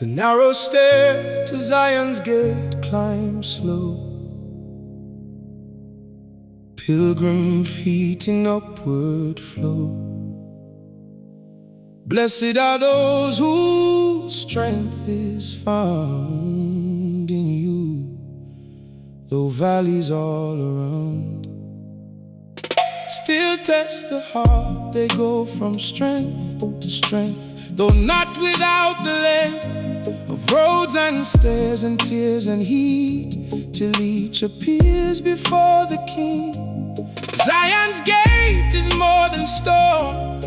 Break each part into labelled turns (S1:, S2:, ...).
S1: The narrow stair to Zion's gate climb slow, pilgrim feet in upward flow. Blessed are those whose strength is found in you, though valleys all around still test the heart. They go from strength to strength, though not without the length of roads and stairs and tears and heat, till each appears before the King. Zion's gate is more than stone,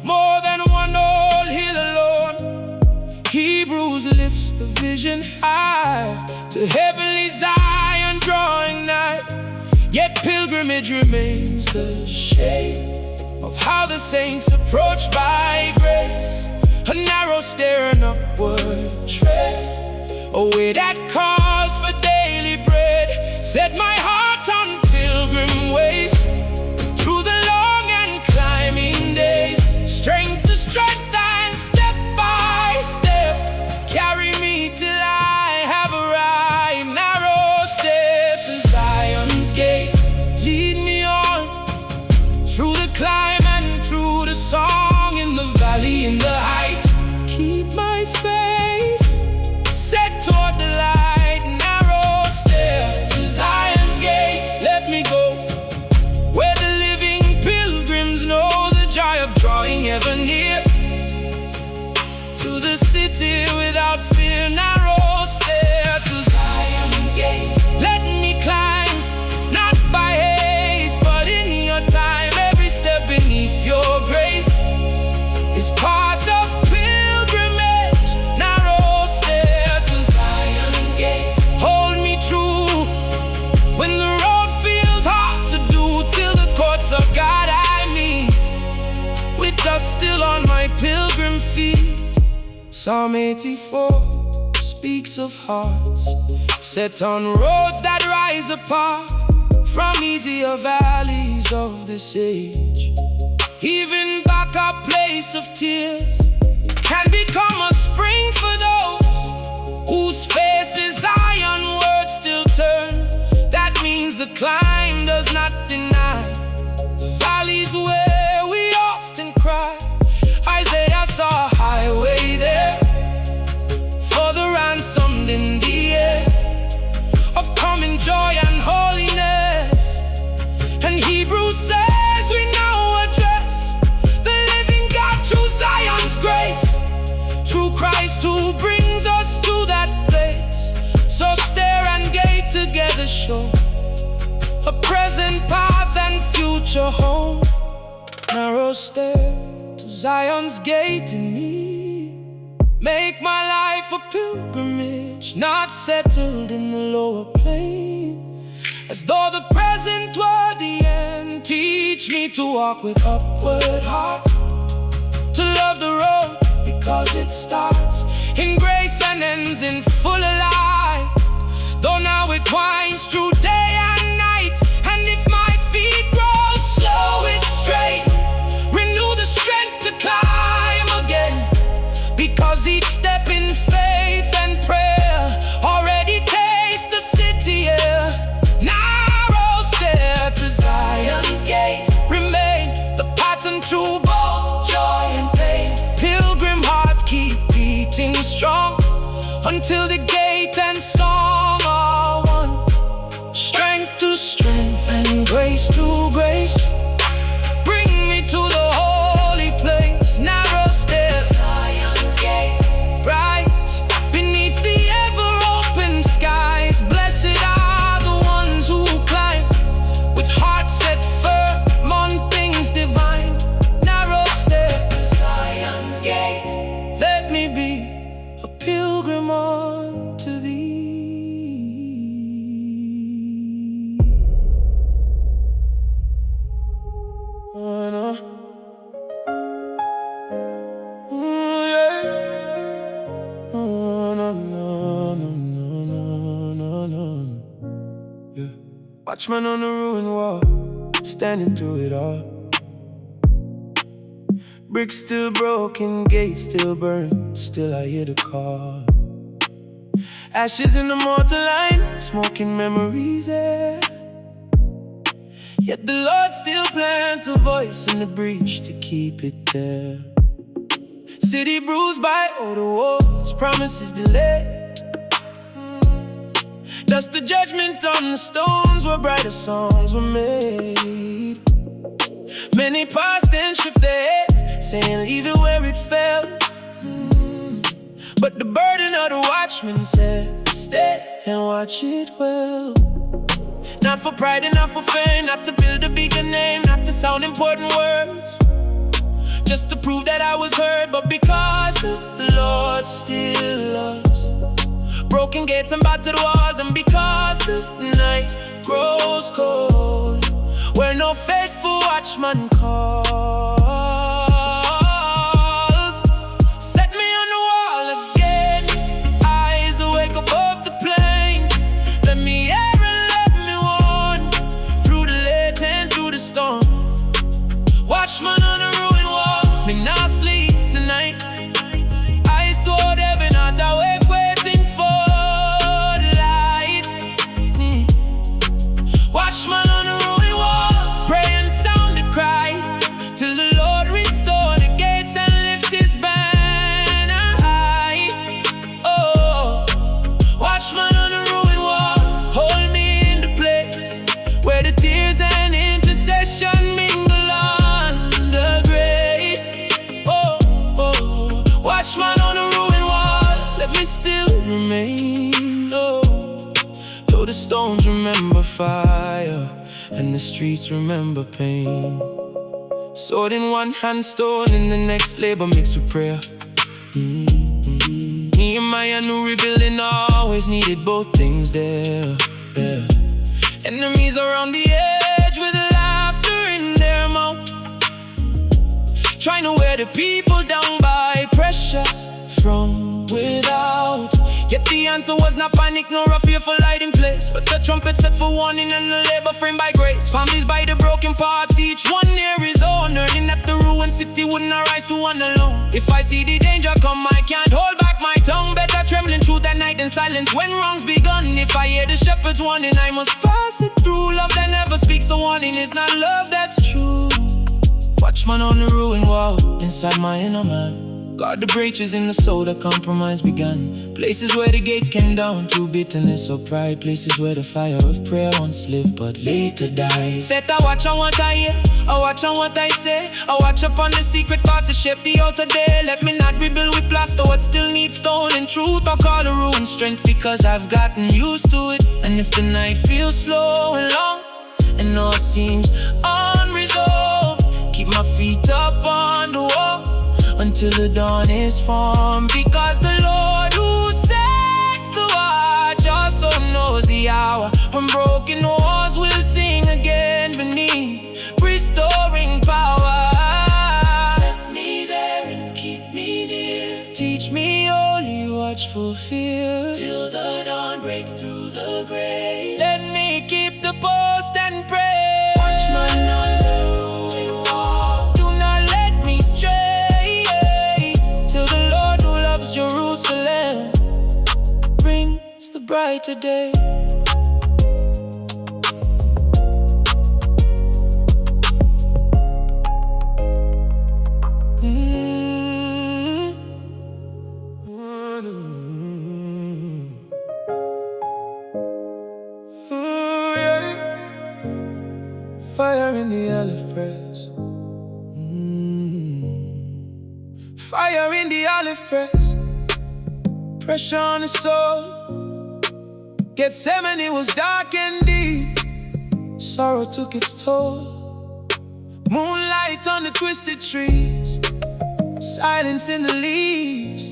S1: more than one old hill alone. Hebrews lifts the vision high to heavenly Zion drawing nigh. Yet pilgrimage remains the shape of how the saints approach by grace. A narrow stair, an upward tread, a way that calls for daily bread. Set my heart on pilgrim ways through the long and climbing days. Strength to strength and step by step, carry me till I have arrived. Narrow stair to Zion's gate, lead me on through the climb and through the song, in the valley, in the height. Keep my face set toward the light. Narrow stair to Zion's gate, let me go where the living pilgrims know the joy of drawing ever near to the city without fear. Narrow stair to Zion's gate, let me climb, not by haste, but in your time. Every step beneath your grace is part of pilgrimage. Narrow stair to Zion's gate, hold me true when the road feels hard to do, till the courts of God I meet, with dust still on my pilgrim feet. Psalm 84 speaks of hearts set on roads that rise apart from easier valleys of this age. Even back a place of tears can become a spring for those whose faces ironward still turn. That means the climb does not deny the valleys where we often cry. Isaiah saw a highway there for the ransomed in the air of common joy and holiness. And Hebrews says we now address the living God through Zion's grace, through Christ who brings us to that place. So stair and gate together show a present path and future home. Narrow stair to Zion's gate in me, make my life a pilgrimage, not settled in the lower plane, as though the present were the end. Teach me to walk with upward heart, to love the road because it starts in grace and ends in full of light. Though now it winds through day and night, and if my feet grow slow it's straight, renew the strength to climb again, because each step in faith and prayer already tastes the city air. Narrow stair to Zion's gate, remain the pattern through both joy and pain. Pilgrim heart keep beating strong until the gate and song are one. Strength to strength and grace to grace, bring me to the holy place. Narrow stair, Zion's gate, rise beneath the ever-open skies. Blessed are the ones who climb with hearts set firm on things divine. Narrow stair to Zion's gate, let me be a pilgrim unto thee. Watchman on the ruined wall, standing through it all. Bricks still broken, gates still burn, still I hear the call. Ashes in the mortar line, smoking memories, yeah. Yet the Lord still plant a voice in the breach to keep it there. City bruised by all the walls, promises delayed. Dust the judgment on the stones where brighter songs were made. Many passed and shook their heads, saying leave it where it fell. But the burden of the watchman said, stay and watch it well. Not for pride and not for fame, not to build a bigger name, not to sound important words, just to prove that I was heard. But because the Lord still loves broken gates and battered walls, and because the night grows cold where no faithful watchman calls, set me on the wall again, eyes awake above the plain. Let me hear and let me warn through the late and through the storm. Watchman on the ruined wall, me not sleep tonight. Eyes toward heaven, not awake, waiting for the light. Watchman on the ruined wall, pray and sound the cry till the Lord restore the gates and lift his banner high. Oh, watchman on the ruined wall, hold me in the place where the tears and intercession mingle under grace. Oh, oh, watchman on the ruined wall, let me still remain. Oh, though the stones remember fire and the streets remember pain. Sword in one hand, stone in the next, labor mixed with prayer. Nehemiah knew rebuilding always needed both things there. Yeah. Enemies around the edge with laughter in their mouth, trying to wear the people down by pressure from without. Yet the answer was not panic nor a fearful light in place, but the trumpet set for warning and the labor framed by grace. Families by the broken parts, each one near his own, learning that the ruined city wouldn't arise to one alone. If I see the danger come, I can't hold back my tongue. Better trembling through that night in silence when wrong's begun. If I hear the shepherd's warning, I must pass it through. Love that never speaks a warning is not love that's true. Watchman on the ruined wall, inside my inner man. Guard the breaches in the soul that compromise began. Places where the gates came down through bitterness or pride. Places where the fire of prayer once lived but later died. Set I watch on what I hear, I watch on what I say. I watch upon the secret thoughts that shape the outer day. Let me not rebuild with plaster what still needs stone and truth. I'll call the ruin strength because I've gotten used to it. And if the night feels slow and long and all seems unresolved, keep my feet up on the wall until the dawn is formed. Because the Lord who sets the watch also knows the hour when broken walls will sing again beneath restoring power. Set me there and keep me near. Teach me holy watchful fear till the dawn break through the grave. Let me keep the post and pray. Watchman on the ruined wall, do not let me stray. Jerusalem brings the brighter day. Fire in the olive press. Fire in the olive press. Pressure on the soul. Gethsemane was dark and deep. Sorrow took its toll. Moonlight on the twisted trees, silence in the leaves.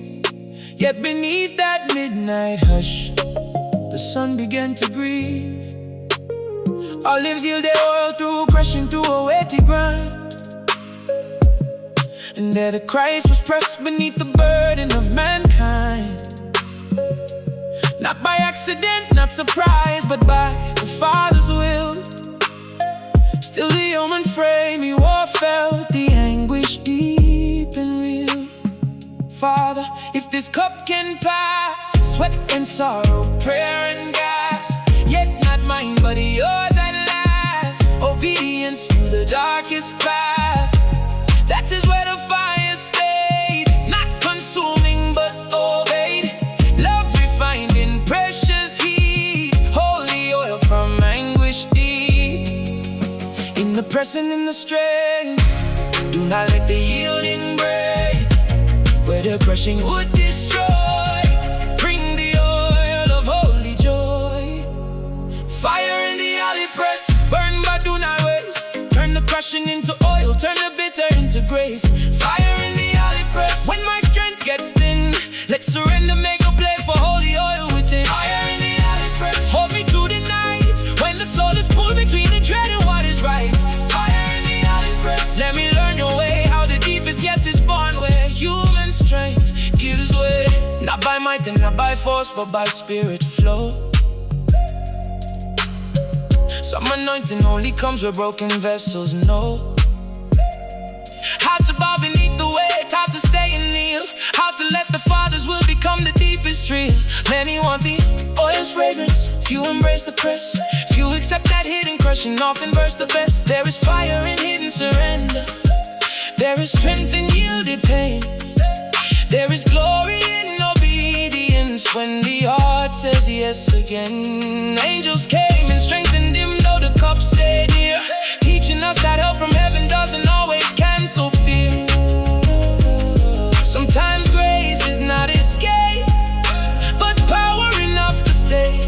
S1: Yet beneath that midnight hush, the sun began to grieve. Olives yield their oil through crushing through a weighty grind. And there the Christ was pressed beneath the burden of mankind. Not by accident, not surprise, but by the Father's will. Still the human frame he wore felt the anguish deep. If this cup can pass, sweat and sorrow, prayer and gas, yet not mine but yours at last. Obedience through the darkest path, that is where the fire stayed. Not consuming but obeyed. Love refined in precious heat, holy oil from anguish deep. In the pressing, in the strain, do not let the yielding break. Where the crushing would destroy, bring the oil of holy joy. Fire in the olive press, burn but do not waste. Turn the crushing into oil, turn the bitter into grace. Fire in the olive press, when my strength gets thin, let's surrender, make a place for holy oil within. Fire in the olive press, hold me through the night, when the soul is pulled between the dread and what is right. Fire in the olive press, let me learn your way, how the deepest yes is born, where human strength gives way. Not by might and not by force, but by spirit flow. Some anointing only comes where broken vessels know how to bow beneath the weight, how to stay and kneel, how to let the Father's will become the deepest real. Many want the oil's fragrance, few embrace the press, few accept that hidden crushing, often burst the best. There is fire in hidden surrender, there is strength in yielded pain, there is glory in obedience when the heart says yes again. Angels came and strengthened him, though the cup stayed near, teaching us that help from heaven doesn't always cancel fear. Sometimes grace is not escape, but power enough to stay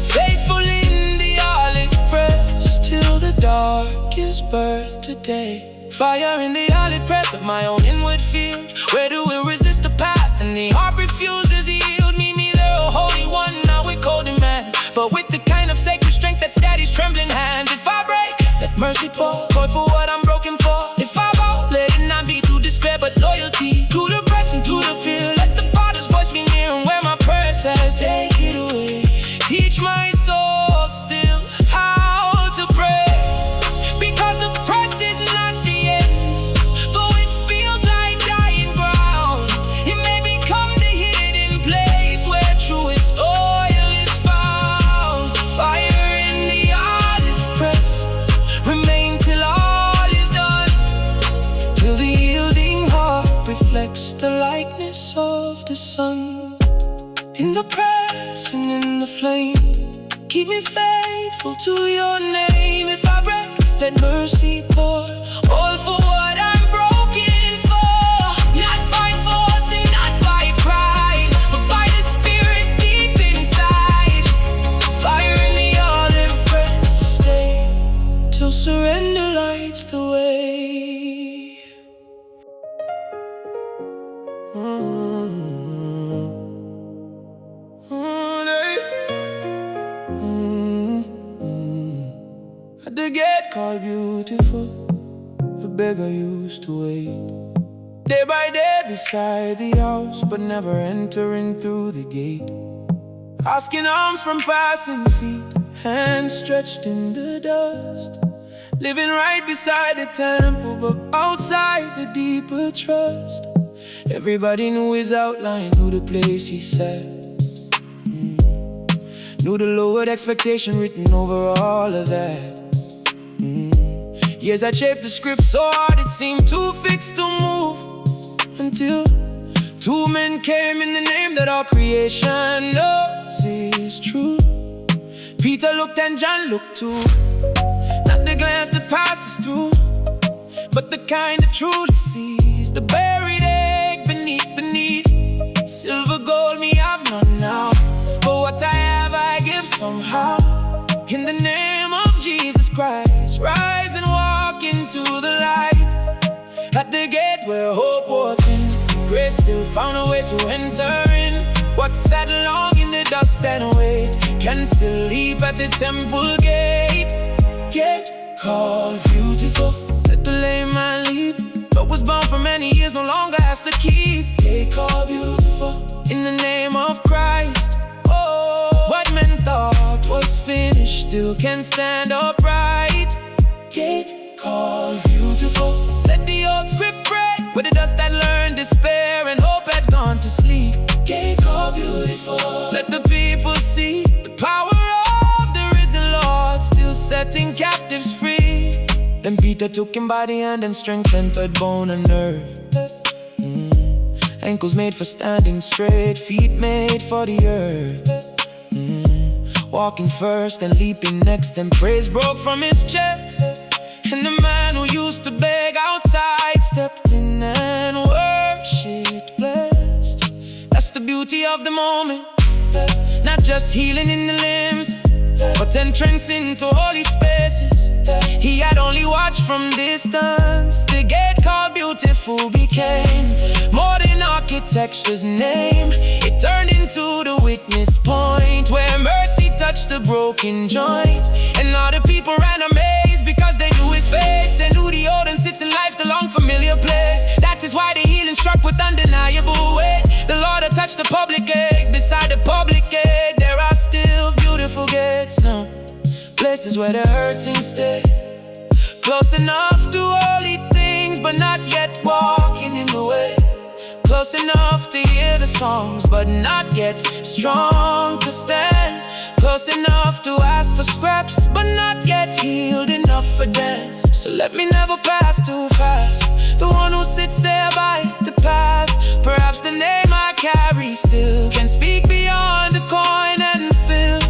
S1: faithful in the olive press till the dark gives birth to day. Fire in the olive press of my own inward field, where do we resist the path and the heart refuses to yield? Me neither a holy one, not with cold demand, but with the kind of sacred strength that steadies trembling hands. If I break, let mercy pour for what I'm broken for. If I bow, let it not be through despair but loyalty. Through the press and through the fear, let the Father's voice be near, and where my prayer says take it away, teach my soul still how to pray. Because the press is not the end, though it feels like dying ground, it may become the hidden place where truest oil is found. Fire in the olive press, remain till all is done, till the yielding heart reflects the likeness of the sun. In the press and in the flame, keep me faithful to your name. If I break, let mercy pour, all for what I'm broken for. Not by force and not by pride, but by the Spirit deep inside. Fire in the olive press, stay till surrender lights the way. At the gate called beautiful, a beggar used to wait day by day beside the house, but never entering through the gate. Asking alms from passing feet, hands stretched in the dust. Living right beside the temple, but outside the deeper trust. Everybody knew his outline, knew the place he sat, knew the lowered expectation written over all of that. Years had shaped the script so hard it seemed too fixed to move, until two men came in the name that all creation knows is true. Peter looked and John looked too, not the glance that passes through, but the kind that truly sees the buried egg beneath the need. Silver, gold, me have none now, but what I have I give somehow. In the name of Jesus Christ, rise and walk into the light. At the gate where hope was thin, grace still found a way to enter in. What sat long in the dust and wait can still leap at the temple gate. Gate called beautiful, let the lame man leap. What was bound for many years no longer has to keep. Gate called beautiful, in the name of Christ. Oh, what men thought was finished still can stand upright. Gate called beautiful, let the old script break, where the dust had learned despair and hope had gone to sleep. Peter took him by the hand and strengthened bone and nerve. Ankles made for standing straight, feet made for the earth. Walking first and leaping next, and praise broke from his chest. And the man who used to beg outside stepped in and worshipped, blessed. That's the beauty of the moment. Not just healing in the limbs, but entrance into holy spaces. He had only watched from distance. The gate called Beautiful became more than architecture's name. It turned into the witness point, where mercy touched the broken joint. And all the people ran amazed, because they knew his face. They knew the old and sits in life, the long familiar place. That is why the healing struck with undeniable weight. The Lord had touched the public gate. Beside the public gate, there are still beautiful gates now, places where the hurting stay. Close enough to holy things, but not yet walking in the way. Close enough to hear the songs, but not yet strong to stand. Close enough to ask for scraps, but not yet healed enough for dance. So let me never pass too fast. The one who sits there by the path, perhaps the name I carry still can speak beyond the coin and fill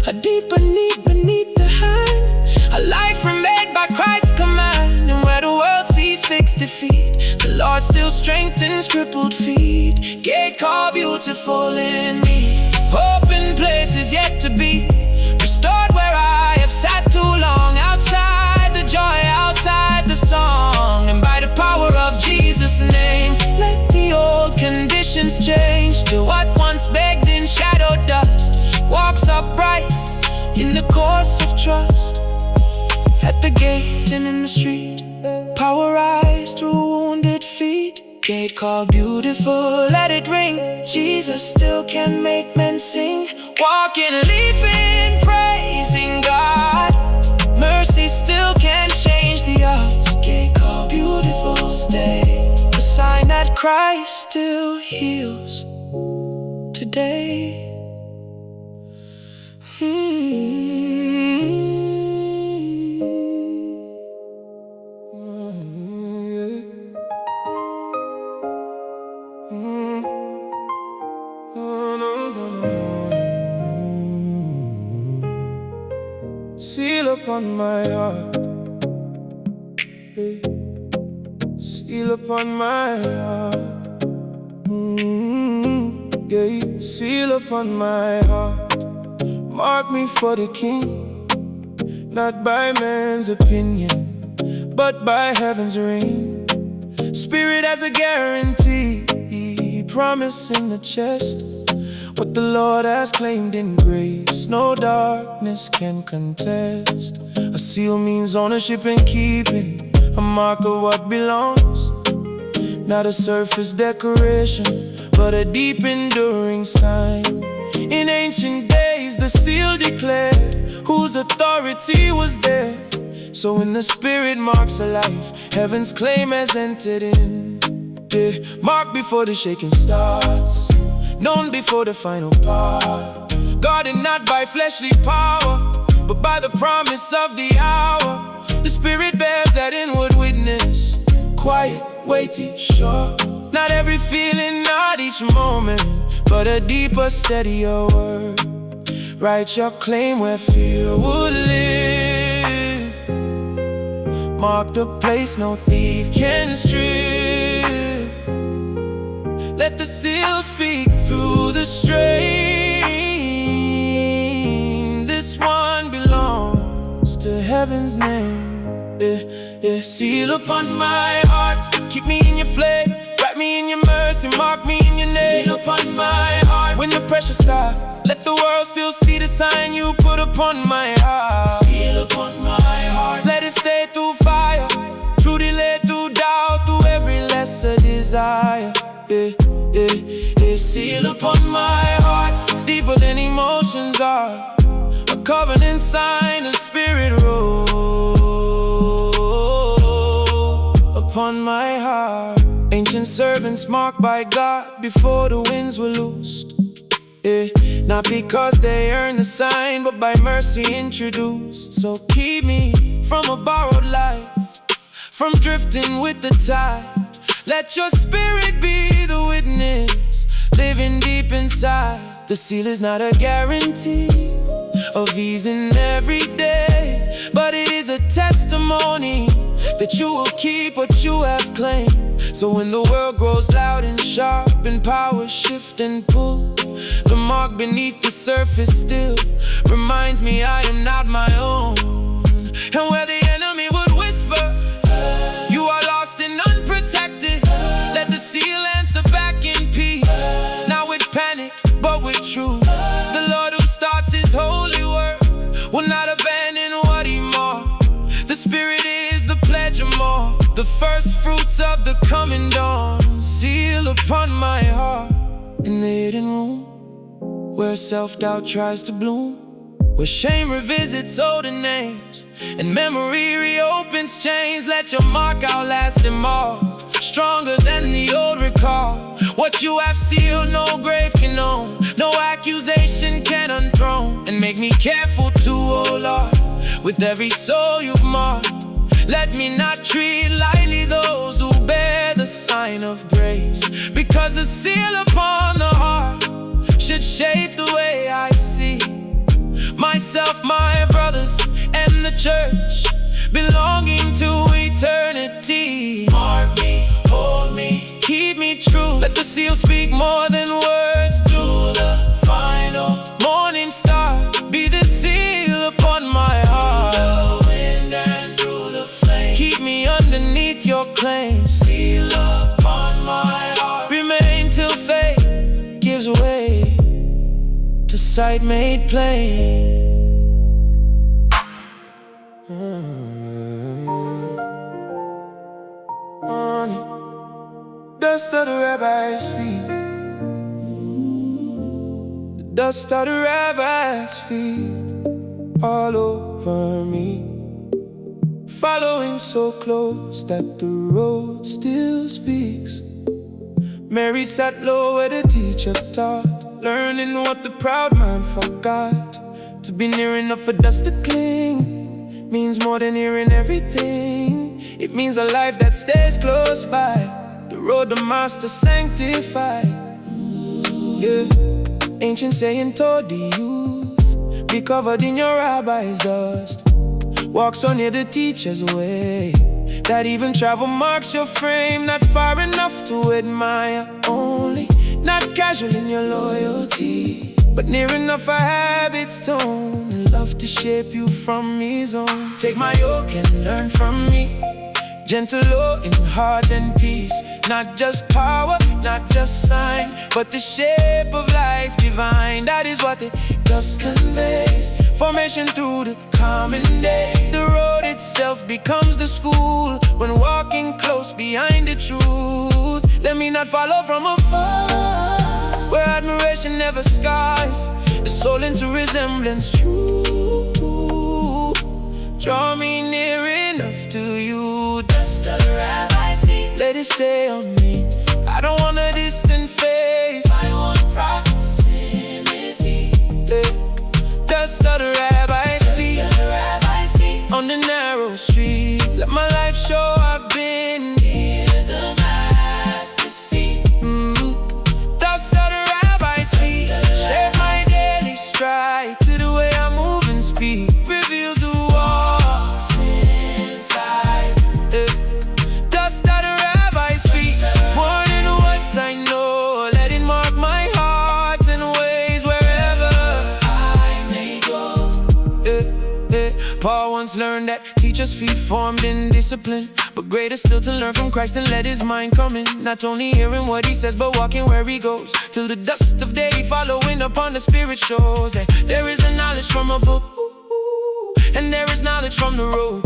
S1: a deeper need beneath the hand. A life remade by Christ's command. And where the world sees fixed defeat, the Lord still strengthens crippled feet. Gate called Beautiful in me, open places yet to be restored, where I have sat too long. Outside the joy, outside the song. And by the power of Jesus' name, let the old conditions change to what once begged in shadow dust. Walks upright in the courts of trust, at the gate and in the street. Power rise through wounded feet. Gate called Beautiful, let it ring. Jesus still can make men sing. Walking, leaping, praising God. Mercy still can change the odds. Gate called Beautiful, stay. A sign that Christ still heals today.
S2: Seal upon my heart, hey. Seal upon my heart, yeah. Seal upon my heart. Mark me for the King, not by man's opinion, but by heaven's ring. Spirit as a guarantee, promise in the chest. What the Lord has claimed in grace, no darkness can contest. A seal means ownership and keeping, a mark of what belongs. Not a surface decoration, but a deep enduring sign. In ancient days the seal declared whose authority was there. So when the Spirit marks a life, heaven's claim has entered in. Yeah. Marked before the shaking starts, known before the final part. Guarded not by fleshly power, but by the promise of the hour. The Spirit bears that inward witness, quiet, weighty, sure. Not every feeling, not each moment, but a deeper, steadier word. Write your claim where fear would live. Mark the place no thief can strip. Let the seal speak through the strain. This one belongs to heaven's name. Yeah, yeah. Seal upon my heart, keep me in your flame. Wrap me in your mercy, mark me in your name. Seal upon my heart, when the pressure stops, let the world still see the sign you put upon my heart. Seal upon my heart, let it stay through fire, through delay, through doubt, through every lesser desire. Yeah, yeah, yeah. Seal upon my heart, deeper than emotions are. A covenant sign, a spirit roll upon my heart. Ancient servants marked by God before the winds were loosed. Yeah, not because they earned the sign, but by mercy introduced. So keep me from a borrowed life, from drifting with the tide. Let your spirit be the witness, living deep inside. The seal is not a guarantee of ease in every day, but it is a testimony that you will keep what you have claimed. So when the world grows loud and sharp and powers shift and pull, the mark beneath the surface still reminds me I am not my own. And where the enemy would whisper, you are lost and unprotected, let the seal answer back in peace. Not with panic, but with truth. The Lord who starts his holy work will not abandon what he marked. The Spirit is the pledge of more, the first fruits of the coming dawn. Seal upon my heart in the hidden room, where self-doubt tries to bloom, where shame revisits older names and memory reopens chains. Let your mark outlast them all, stronger than the old recall. What you have sealed, no grave can own, no accusation can unthrone. And make me careful to, oh Lord, with every soul you've marked. Let me not treat lightly those who bear the sign of grace, because the seal upon the heart should shape the way I see myself, my brothers, and the church belonging to eternity. Mark me, hold me, keep me true. Let the seal speak more than words do. The final morning star be the seal upon my heart. Through the wind and through the flame, keep me underneath your claim. Seal upon my heart, remain till faith gives way to sight made plain. On it, dust of the Rabbi's feet, the dust of the Rabbi's feet all over me, following so close that the road still speaks. Mary sat low where the teacher taught, learning what the proud man forgot. To be near enough for dust to cling means more than hearing everything. It means a life that stays close by, the road the master sanctified. Yeah, ancient saying told the youth, be covered in your rabbi's dust. Walk so near the teacher's way that even travel marks your frame. Not far enough to admire only, not casual in your loyalty, but near enough for habit's tone and love to shape you from his own. Take my yoke and learn from me, gentle, low in heart and peace. Not just power, not just sign, but the shape of life divine. That is what the dust conveys, formation through the common day. The road itself becomes the school when walking close behind the truth. Let me not follow from afar, where admiration never scars the soul into resemblance true. Draw me near enough to you, dust of the Rabbi's feet, let it stay on me. I don't want a distant faith, I want proximity. Dust of the Rabbi's feet, on the narrow street. Let my life show I've been near the master's feet. Dust of the Rabbi's feet, shape my daily stride to the way I move and speak. Reveals who walks inside. Dust of the Rabbi's feet, more than what I know. Let it mark my heart in ways wherever I may go. Paul once learned that teachers' feet formed in discipline, but greater still to learn from Christ and let his mind come in. Not only hearing what he says, but walking where he goes, till the dust of day following upon the Spirit shows that there is a knowledge from a book, and there is knowledge from the road.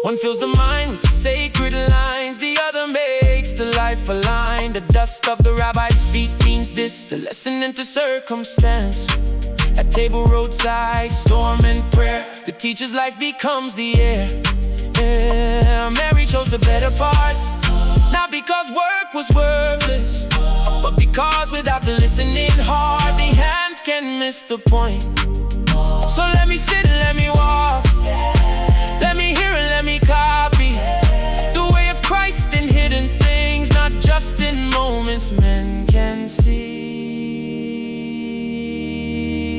S2: One fills the mind with sacred lines, the other makes the life align. The dust of the Rabbi's feet means this, the lesson into circumstance. At table, roadside, storm and prayer, the teacher's life becomes the air. Mary chose the better part, not because work was worthless, but because without the listening heart, the hands can miss the point. So let me sit and let me walk, let me hear and let me copy the way just in moments men can see.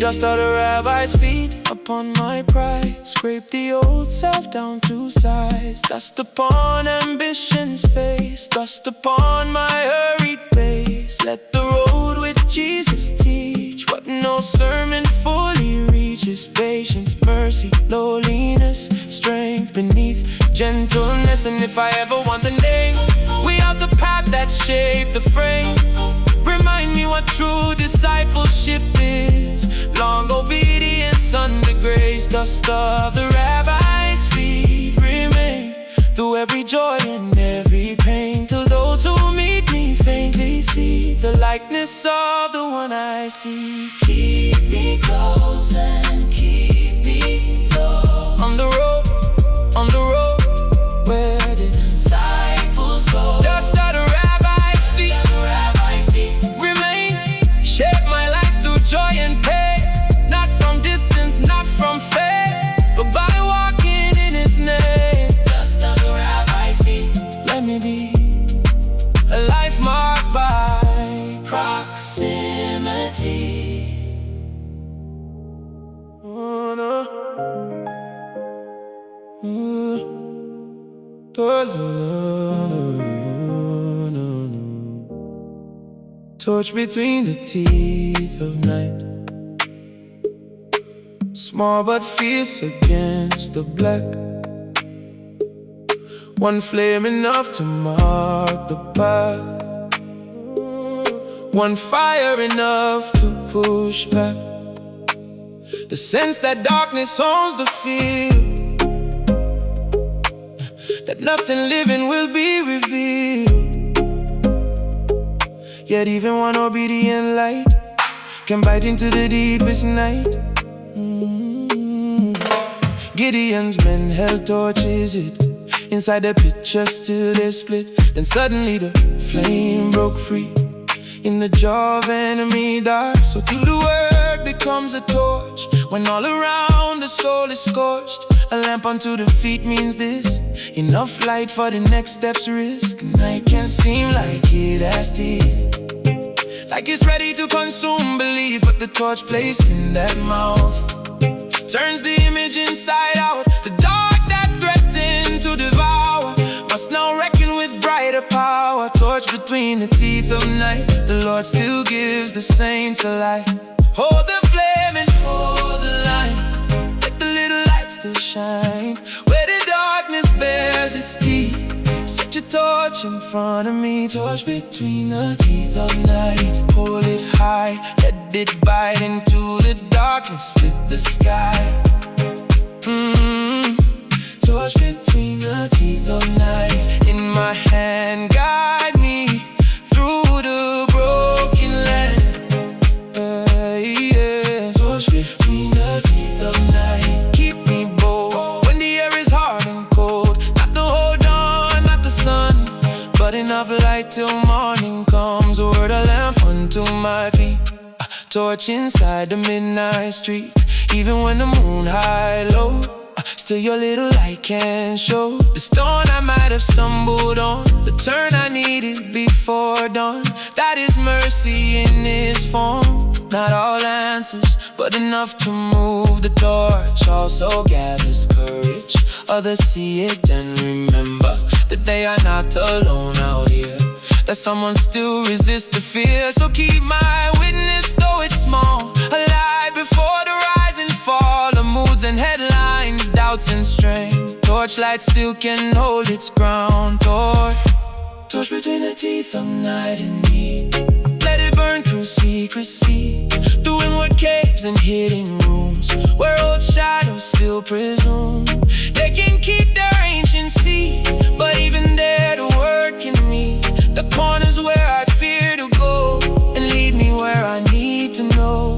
S2: Dust at the Rabbi's feet, upon my pride. Scrape the old self down to size. Dust upon ambition's face, dust upon my hurried pace. Let the road with Jesus teach what no sermon fully reaches. Patience, mercy, lowliness, strength beneath gentleness. And if I ever want the name, we are the path that shaped the frame. Remind me what true discipleship is. Long obedience under grace. Dust of the Rabbi's feet remain through every joy and every pain, till those who meet me faintly see the likeness of the one I see.
S3: Keep me close and keep me low.
S2: On the road where the
S3: disciples go.
S2: Dust of the Rabbi's feet remain. Shape my life through joy and pain. Not from distance, not from fame, but by walking in His name.
S3: Dust of the Rabbi's feet.
S2: Let me be a life marked by
S3: proximity.
S2: Oh, no. Torch between the teeth of night, small but fierce against the black. One flame enough to mark the path, one fire enough to push back the sense that darkness owns the field, that nothing living will be revealed. Yet even one obedient light can bite into the deepest night. Gideon's men held torches hid inside the pit just till they split. Then suddenly the flame broke free in the jaw of enemy dark. So through the word becomes a torch when all around the soul is scorched. A lamp unto the feet means this: enough light for the next step's risk. Night can seem like it has teeth, like it's ready to consume belief, but the torch placed in that mouth turns the image inside out. The dark that threatened to devour must now reckon with brighter power. Torch between the teeth of night, the Lord still gives the saints a light. Hold the flame and hold the line, let the little light still shine where the darkness bears its teeth. Set your torch in front of me. Torch between the teeth of night, hold it high, let it bite into the darkness, split the sky. Torch between the teeth of night, in my hand, guide me through the broken land. Torch between the teeth of night, keep me bold when the air is hard and cold. Not the whole dawn, not the sun, but enough light till morning comes. A word, a lamp unto my feet, a torch inside the midnight street. Even when the moon high low, still your little light can show the stone I might have stumbled on, the turn I needed before dawn. That is mercy in its form. Not all answers, but enough to move the torch. Also gathers courage, others see it and remember that they are not alone out here, that someone still resists the fear. So keep my witness, though it's small, alive before the rise and fall of moods and headlines, doubts and strain. Torchlight still can hold its ground. Torch between the teeth of night and need, let it burn through secrecy, through inward caves and hidden rooms where old shadows still presume they can keep their ancient seed. But even there the word can meet the corners where I fear to go, and lead me where I need to know.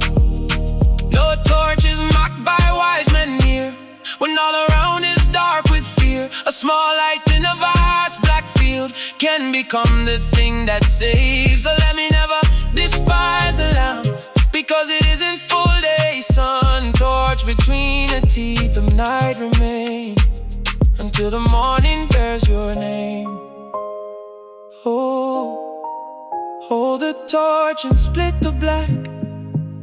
S2: No torch is mocked by wise men near, when all around is dark with fear. A small light in a vast black field can become the thing that saves. So let me never despise the lamp, because it isn't full day sun. Torch between the teeth of night remain until the morning bears your name. Oh. Hold the torch and split the black.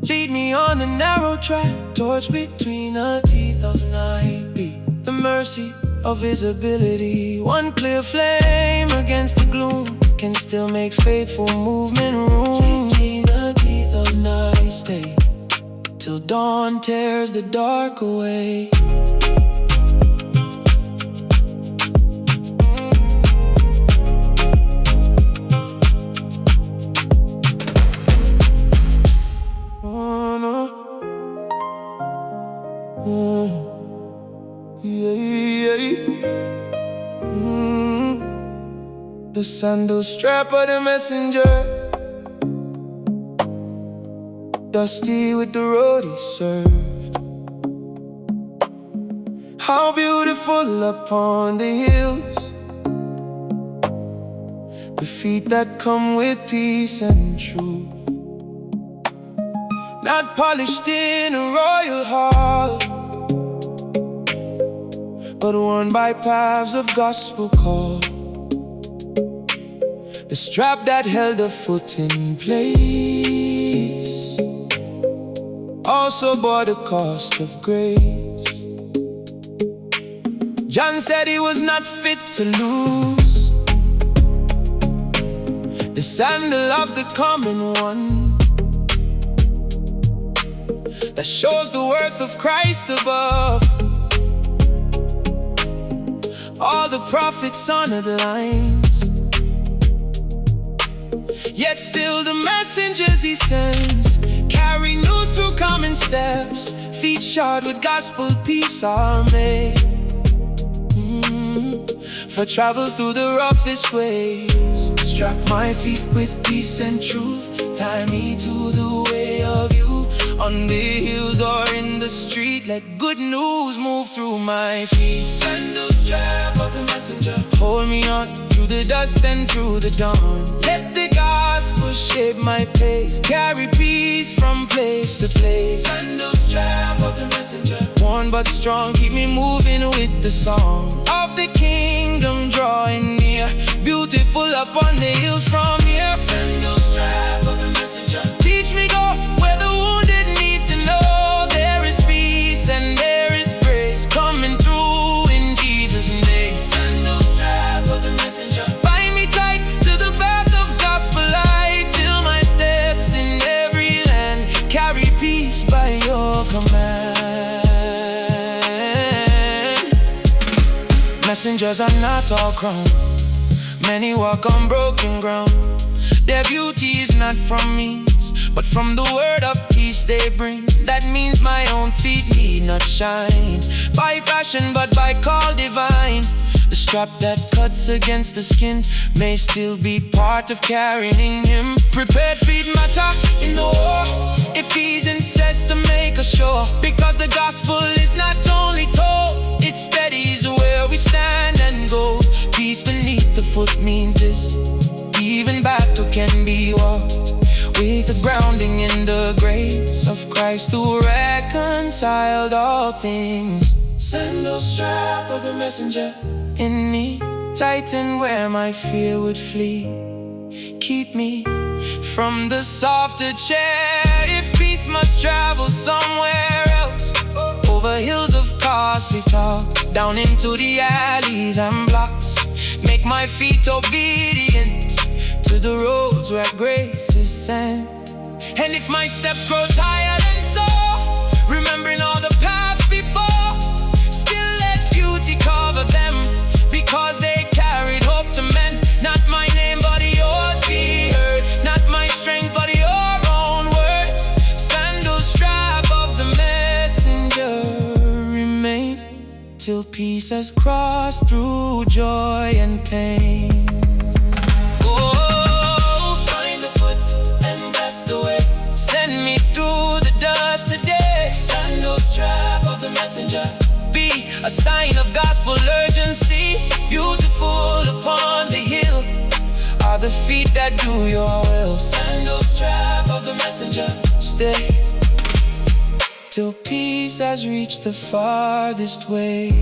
S2: Lead me on the narrow track. Torch between the teeth of night. Be the mercy of visibility. One clear flame against the gloom can still make faithful movement room. Between the teeth of night, stay till dawn tears the dark away. The sandal strap of the messenger, dusty with the road he served. How beautiful upon the hills, the feet that come with peace and truth. Not polished in a royal hall, but worn by paths of gospel call. The strap that held a foot in place also bore the cost of grace. John said he was not fit to lose the sandal of the common one that shows the worth of Christ above all the prophets' honored lines. Yet still the messengers he sends carry news through common steps. Feet shod with gospel peace are made for travel through the roughest ways. Strap my feet with peace and truth, tie me to the way of you. On the hills or in the street, let good news move through my feet. Sandal strap of the messenger, hold me on through the dust and through the dawn. Let the gospel shape my pace, carry peace from place to place. Sandal strap of the messenger, worn but strong, keep me moving with the song of the kingdom drawing near. Beautiful upon the hills from here. Sandal strap of the messenger, teach me go where the wounded need to know. There is peace and there is grace coming through in Jesus' name. Sandal strap of the messenger, bind me tight to the path of gospel light, till my steps in every land carry peace by your command. Messengers are not all crowned, many walk on broken ground. Their beauty is not from means, but from the word of peace they bring. That means my own feet need not shine by fashion, but by call divine. The strap that cuts against the skin may still be part of carrying him. Prepared feet matter in the war. Ephesians says to make us sure, because the gospel is not only told, it steadies where we stand and go. Peace beneath the foot means this: even battle can be walked with the grounding in the grace of Christ, who reconciled all things. Sandal strap of the messenger in me, tighten where my fear would flee. Keep me from the softer chair if peace must travel somewhere else. Over hills of costly talk, down into the alleys and blocks. Make my feet obedient to the roads where grace is sent. And if my steps grow tired and sore, remembering all the paths before, still let beauty cover them, because they carried hope to men. Not my name but yours be heard, not my strength but your own word. Sandal strap of the messenger, remain till peace has crossed through joy and pain. Be a sign of gospel urgency. Beautiful upon the hill are the feet that do your will. Sandal strap of the messenger, stay till peace has reached the farthest way.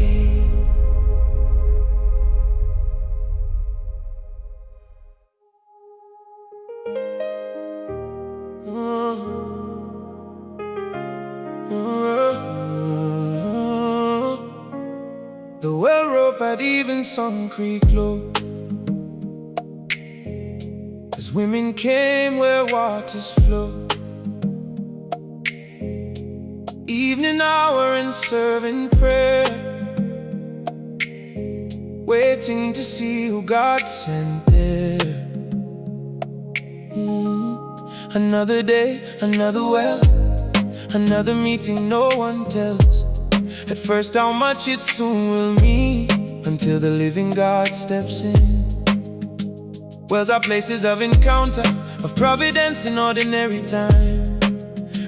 S2: at Evensong Creek low, as women came where waters flow. Evening hour and serving prayer, waiting to see who God sent there. Another day, another well, another meeting no one tells at first how much it soon will mean, until the living God steps in. Wells are places of encounter, of providence in ordinary time.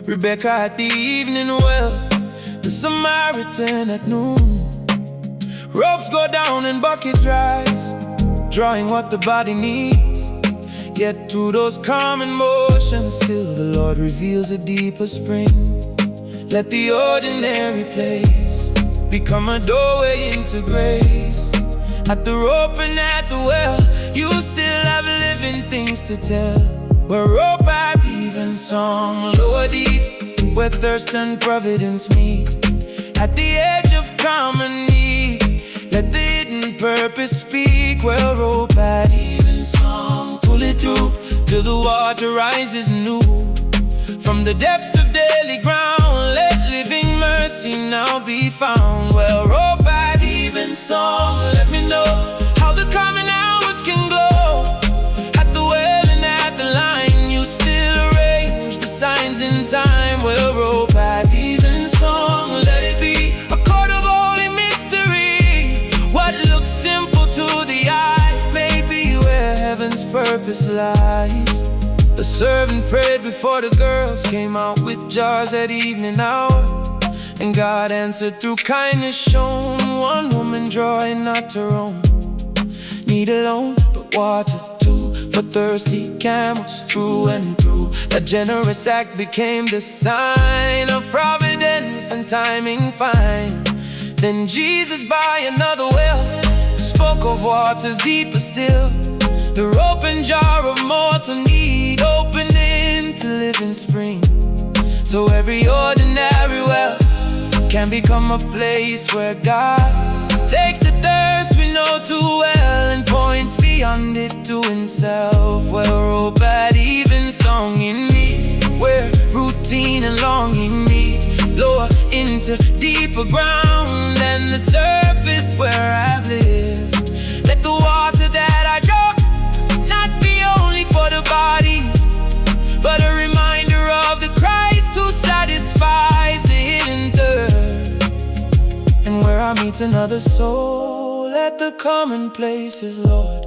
S2: Rebecca at the evening well, the Samaritan at noon. Ropes go down and buckets rise, drawing what the body needs. Yet through those common motions, still the Lord reveals a deeper spring. Let the ordinary place become a doorway into grace. At the rope and at the well, you still have living things to tell. Where rope at Evensong, lower deep, where thirst and providence meet. At the edge of common need, let the hidden purpose speak. Where rope at Evensong, pull it through till the water rises new. From the depths of daily ground, let living mercy now be found. Well, rope at Evensong, let me know how the common hours can glow. At the well and at the line, you still arrange the signs in time. Well, rope at Evensong, let it be a court of holy mystery. What looks simple to the eye may be where heaven's purpose lies. The servant prayed before the girls came out with jars at evening hour, and God answered through kindness shown. One woman drawing not her own need alone, but water too, for thirsty camels through and through. That generous act became the sign of providence and timing fine. Then Jesus by another well spoke of waters deeper still. The open jar of mortal need opened into living spring. So every ordinary well can become a place where God takes the thirst we know too well and points beyond it to himself. Well, rope at Evensong in me, where routine and longing meet, lower into deeper ground than the surface where I've lived. Let the water that I draw for the body, but a reminder of the Christ who satisfies the hidden thirst. And where I meet another soul at the commonplaces, Lord,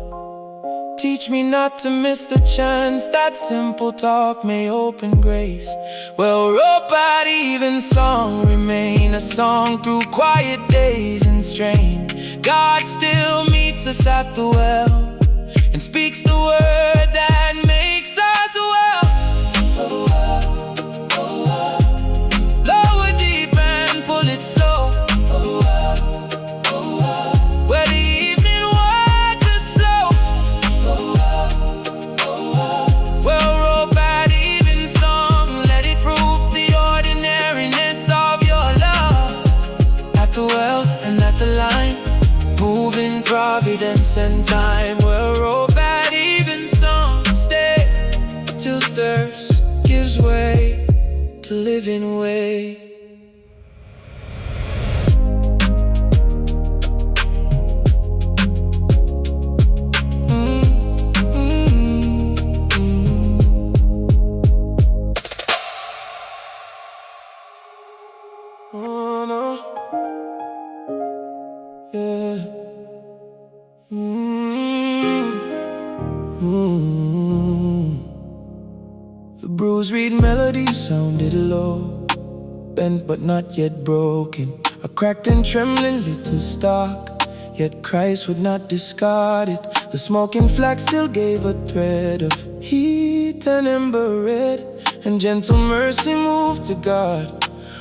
S2: teach me not to miss the chance that simple talk may open grace. Well, rope at Evensong remain a song through quiet days and strain. God still meets us at the well and speaks the word that makes us well. Lower deep and pull it slow, where the evening waters flow. Well, rope at Evensong, let it prove the ordinariness of your love. At the well and at the line, moving providence and time. Well, rope at Evensong, stay till thirst gives way to living way. Oh no, yeah. The bruised reed melody sounded low, bent but not yet broken. A cracked and trembling little stalk, yet Christ would not discard it. The smoking flax still gave a thread of heat and ember red, and gentle mercy moved to God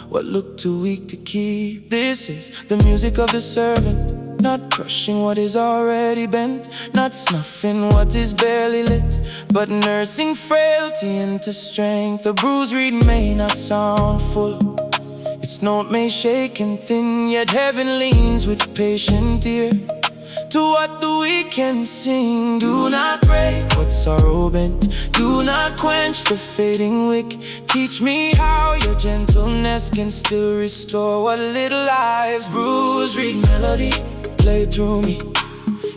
S2: what looked too weak to keep. This is the music of the servant, not crushing what is already bent, not snuffing what is barely lit, but nursing frailty into strength. The bruised reed may not sound full, its note may shake and thin, yet heaven leans with patient ear. To what the weak can sing. Do not break what sorrow bent. Do not quench the fading wick. Teach me how your gentleness can still restore what little lives bruised. Read melody, play through me,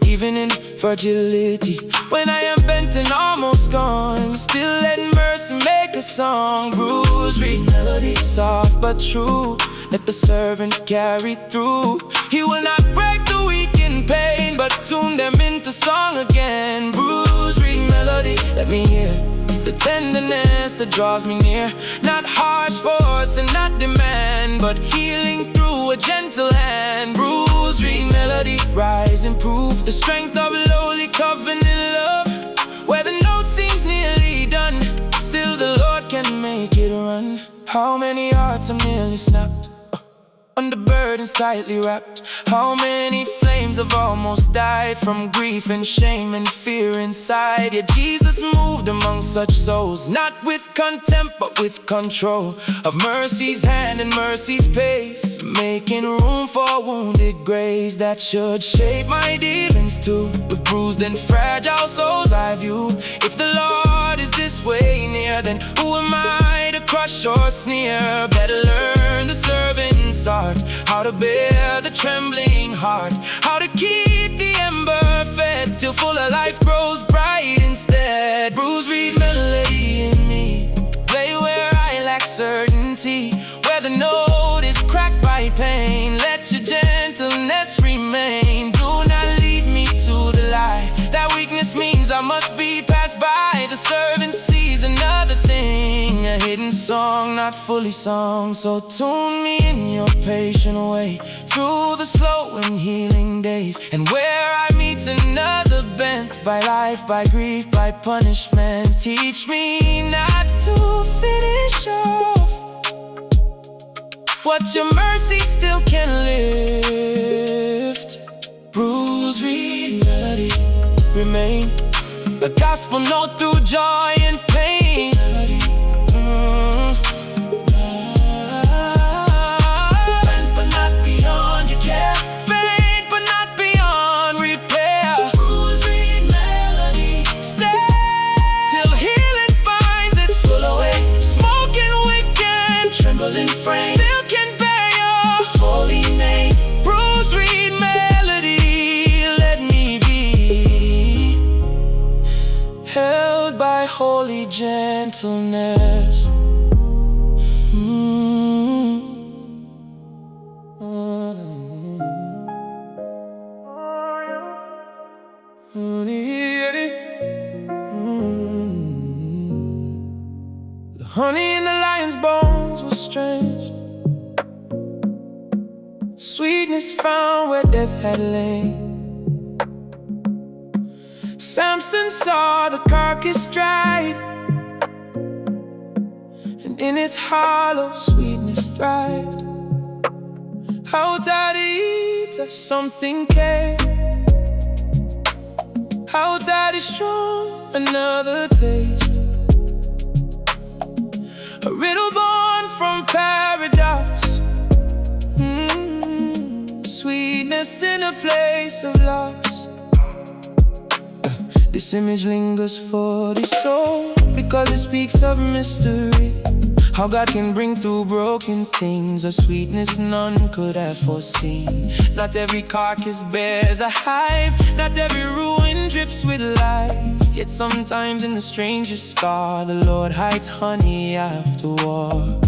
S2: even in fragility. When I am bent and almost gone, still let mercy make a song. Bruised, read melody, soft but true. Let the servant carry through. He will not break the weak in pain, but tune them into song again. Bruised, read melody, let me hear the tenderness that draws me near. Not harsh force and not demand, but healing through a gentle hand. Bruised, read melody, rise and prove the strength of lowly covenant love. Where the note seems nearly done, still the Lord can make it run. How many hearts are nearly snapped, under burdens tightly wrapped? How many flames have almost died from grief and shame and fear inside? Yet Jesus moved among such souls, not with contempt but with control of mercy's hand and mercy's pace, making room for wounded grace that should shape my dealings too. With bruised and fragile souls I view, if the Lord is this way near, then who am I to crush or sneer? Better learn the servant's art, how to bear the trembling heart, how to keep the ember fed till fuller life grows bright instead. Bruised, read melody in me, play where I lack certainty, where the note is cracked by pain. Let your gentleness remain. Do not lead me to the lie that weakness means I must be passed by. The servant sees another thing, a hidden song not fully sung. So tune me in your patient way through the slow and healing days, and where I meet another bent by life, by grief, by punishment. Teach me not to finish off what your mercy still can lift. Bruised, read melody, remain a gospel note through joy and pain. Melody, bent but not beyond your care, faint but not beyond repair. Bruised, read melody, stay till healing finds its full away. Smoking wick and trembling frame still can bear your holy name. Bruised, read melody, let me be held by holy gentleness. The honey in the lion's bones was strange, sweetness found where death had lain. Samson saw the carcass dried, and in its hollow sweetness thrived. Out of the eater something came, out of the strong another taste. A riddle born from paradise, sweetness in a place of loss. This image lingers for the soul because it speaks of mystery, how God can bring through broken things a sweetness none could have foreseen. Not every carcass bears a hive, not every ruin drips with life. Yet sometimes in the strangest scar, the Lord hides honey after war.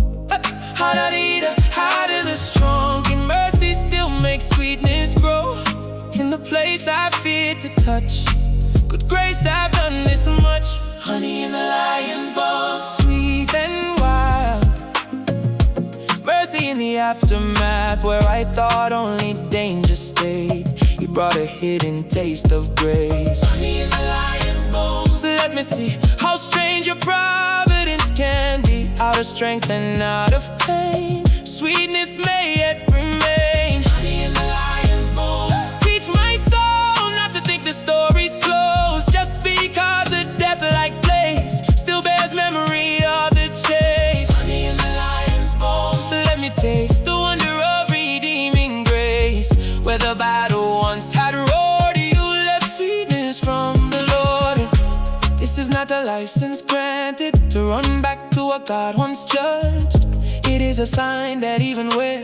S2: How did eater, how did the strong in mercy still make sweetness grow? In the place I feared to touch, good grace I've done this much. Honey in the lion's bones, sweet and wild. Mercy in the aftermath, where I thought only danger stayed. You brought a hidden taste of grace. Honey in the lion's bones, let me see how strange your providence can be. Out of strength and out of pain, sweetness may yet remain. Honey in the lion's bones, teach my soul not to think the story's closed just because a death like place still bears memory of the chase. Honey in the lion's bones, let me taste the wonder of redeeming grace, where the battle once had roared. license granted to run back to what God once judged. It is a sign that even where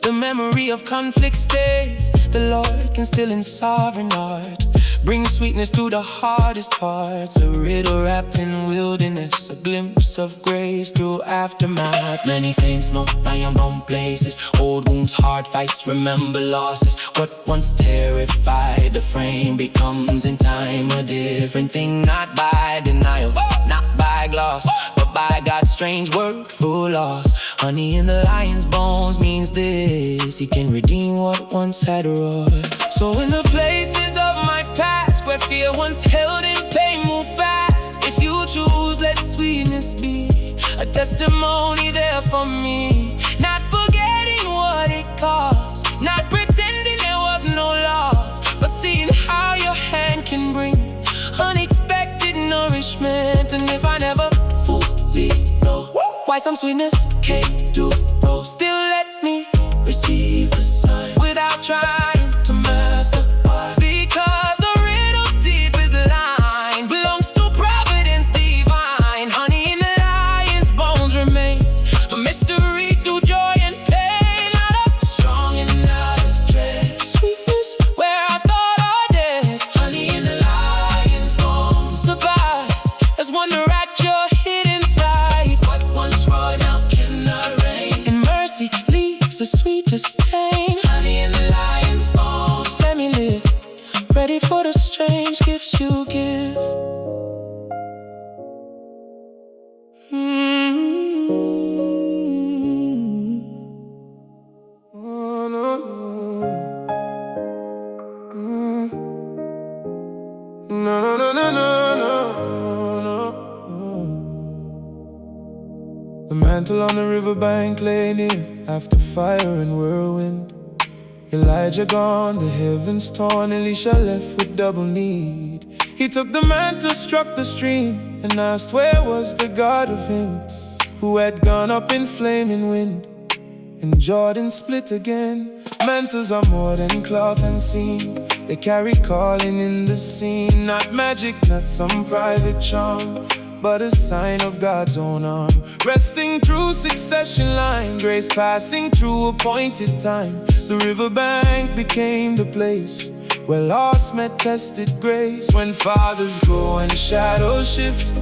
S2: the memory of conflict stays, the Lord can still in sovereign art bring sweetness through the hardest parts. A riddle wrapped in wilderness, a glimpse of grace through aftermath. Many saints know bound places, old wounds, hard fights, remember losses. What once terrified the frame becomes in time a different thing. Not by denial, not by gloss, but by God's strange work for loss. Honey in the lion's bones means this: He can redeem what once had roared. So in the places of my past where fear once held in pain, move fast. If you choose, let sweetness be a testimony there for me. Not forgetting what it cost, not pretending there was no loss, but seeing how your hand can bring unexpected nourishment. And if I never fully know why some sweetness came to roll, still let me receive the sign without trying to master why. Because the riddle's deepest line belongs to providence divine. Honey in the lion's bones remain a mystery through joy and pain. Not up strong and out of dread, sweetness where I thought I dead. Honey in the lion's bones survive as wonder at your hidden side. What once raw now cannot reign, and mercy leaves the sweetest stain. Honey in the lion's bones, let me live, ready for the strange gifts you give. Oh, no, no, no, no, no, no. The mantle on the riverbank lay near after fire and whirlwind. Elijah gone, the heavens torn, Elisha left with double need. He took the mantle, struck the stream, and asked where was the God of him who had gone up in flaming wind. And Jordan split again. Mantles are more than cloth and seam, they carry calling in the scene. Not magic, not some private charm, but a sign of God's own arm. Resting through succession line, grace passing through appointed time. The riverbank became the place where lost met tested grace. When fathers go and shadows shift,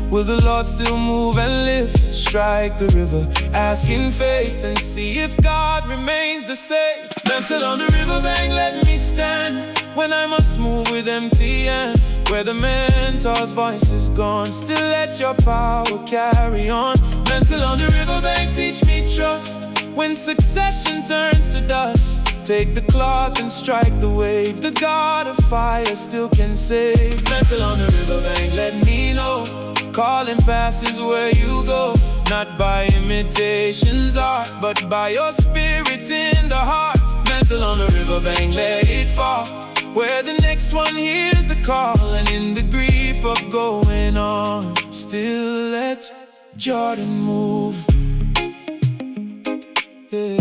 S2: will the Lord still move and lift? Strike the river, ask in faith, and see if God remains the same. Mantle on the riverbank, let me stand when I must move with empty hand. Where the mentor's voice is gone, still let your power carry on. Mantle on the riverbank, teach me trust when succession turns to dust. Take the cloth and strike the wave, the God of fire still can save. Mantle on the riverbank, let me know calling passes where you go. Not by imitation's art, but by your spirit in the heart. Mantle on the riverbank, let it fall where the next one hears the call. And in the grief of going on, still let Jordan move. Yeah.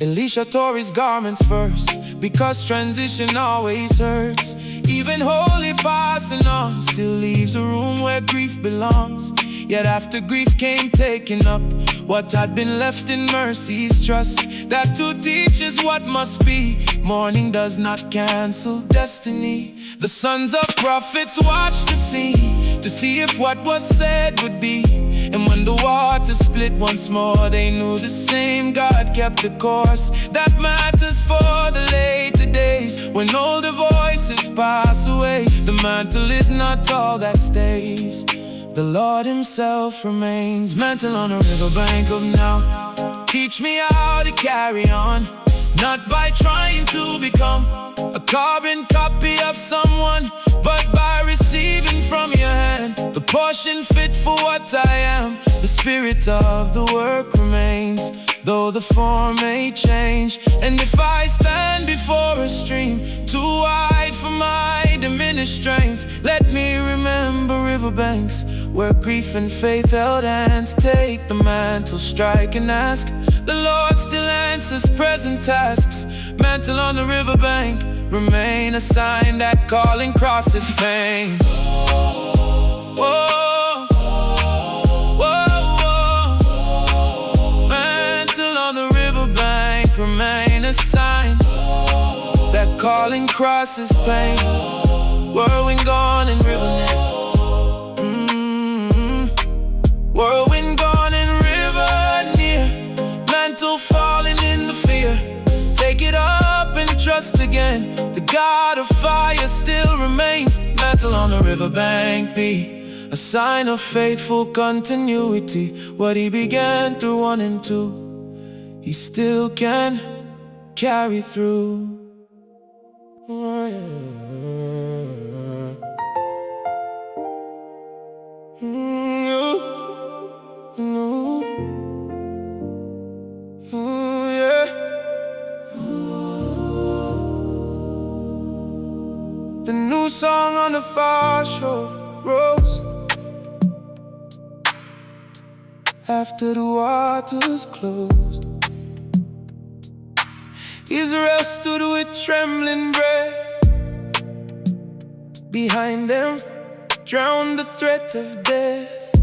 S2: Elisha tore his garments first, because transition always hurts. Even holy passing on still leaves a room where grief belongs. Yet after grief came taking up what had been left in mercy's trust. That too teaches what must be. Mourning does not cancel destiny. The sons of prophets watched the scene to see if what was said would be. And when the water split once more, they knew the same God kept the course. That matters for the later days, when older voices pass away. The mantle is not all that stays, the Lord himself remains. Mantle on a riverbank of now, teach me how to carry on, not by trying to become a carbon copy of someone, but by receiving from your hand the portion fit for what I am. The spirit of the work remains, though the form may change. And if I stand before a stream too wide for my diminished strength, let me remember riverbanks where grief and faith held hands. Take the mantle, strike and ask, the Lord still answers present tasks. Mantle on the riverbank, remain a sign that calling crosses pain. Whoa, whoa, whoa. Mantle on the riverbank, remain a sign that calling crosses pain. Whirlwind gone and river neck. Whirlwind gone and river near. Mantle falling in the fear. Take it up and trust again. The God of fire still remains. Mantle on the riverbank be a sign of faithful continuity. What he began through 1 and 2, he still can carry through. The new song on the far shore rose after the waters closed. Israel stood with trembling breath. Behind them drowned the threat of death.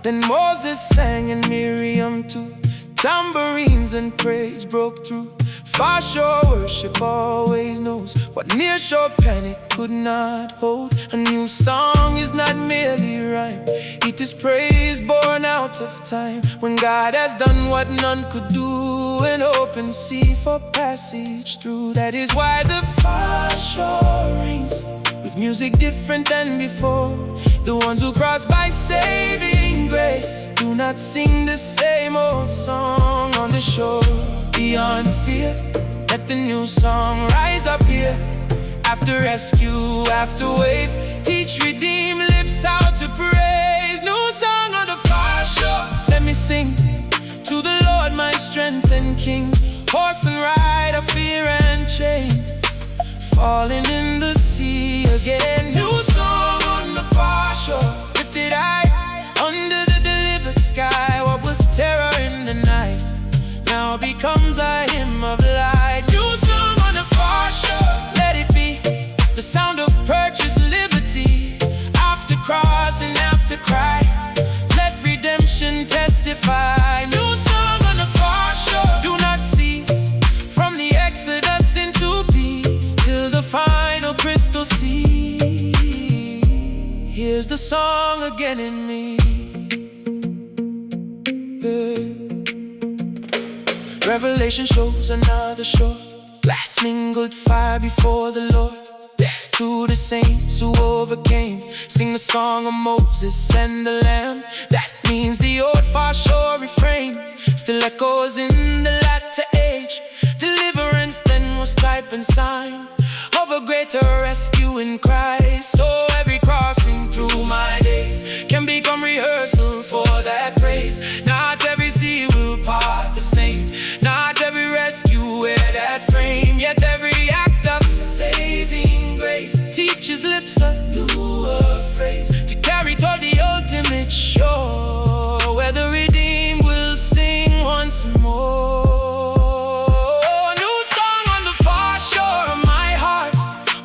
S2: Then Moses sang and Miriam too. Tambourines and praise broke through. Far shore worship always knows what near shore panic could not hold. A new song is not merely rhyme, it is praise born out of time. When God has done what none could do, an open sea for passage through. That is why the far shore rings with music different than before. The ones who cross by saving grace do not sing the same old song on the shore. Beyond fear, let the new song rise up here. After rescue, after wave, teach redeemed lips how to praise. New song on the far shore. Let me sing to the Lord, my strength and King. Horse and rider, fear and chain, falling in the sea again. New song on the far shore. Lifted high under the delivered sky. What was terror in the night now becomes a hymn of light. New song on the far shore. Let it be the sound of purchased liberty. After cross and after cry, let redemption testify. New song on the far shore. Do not cease from the exodus into peace till the final crystal sea. Here's the song again in me. Revelation shows another shore. Glass mingled fire before the Lord. To the saints who overcame, sing the song of Moses and the Lamb. That means the old far shore refrain still echoes in the latter age. Deliverance then was type and sign of a greater rescue in Christ. So every crossing through my days can become rehearsal for that praise. Not every sea will part the same, not every rescue wear that frame. Yet every act of saving grace teaches lips a newer phrase to carry toward the ultimate shore, where the redeemed will sing once more. New song on the far shore of my heart.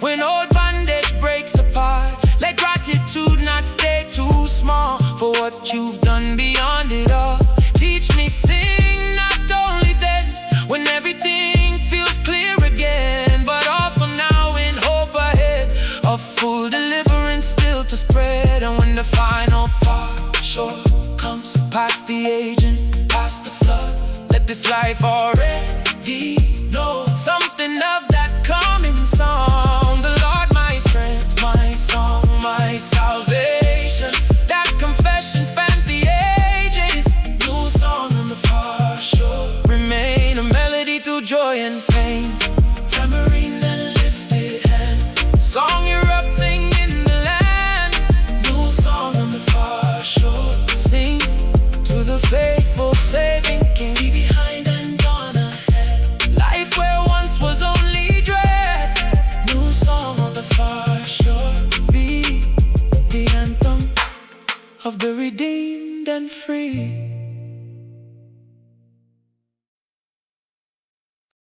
S2: When old bondage breaks apart, let gratitude not stay too small for what you've done beyond it all. Teach me sing not only then when everything feels clear again, but also now in hope ahead of full deliverance still to spread. And when the final far shore comes, past the aging, past the flood, let this life already know something of that coming song. The Lord my strength, my song, my salvation. That confession spans the ages. New song on the far shore. Remain a melody through joy and pain. Tambourine and lifted hand. Song erupting in the land. New song on the far shore. Sing to the faithful saving King. See behind and on ahead. Life where once was only dread. New song on the far shore. Be the anthem of the redeemed and free.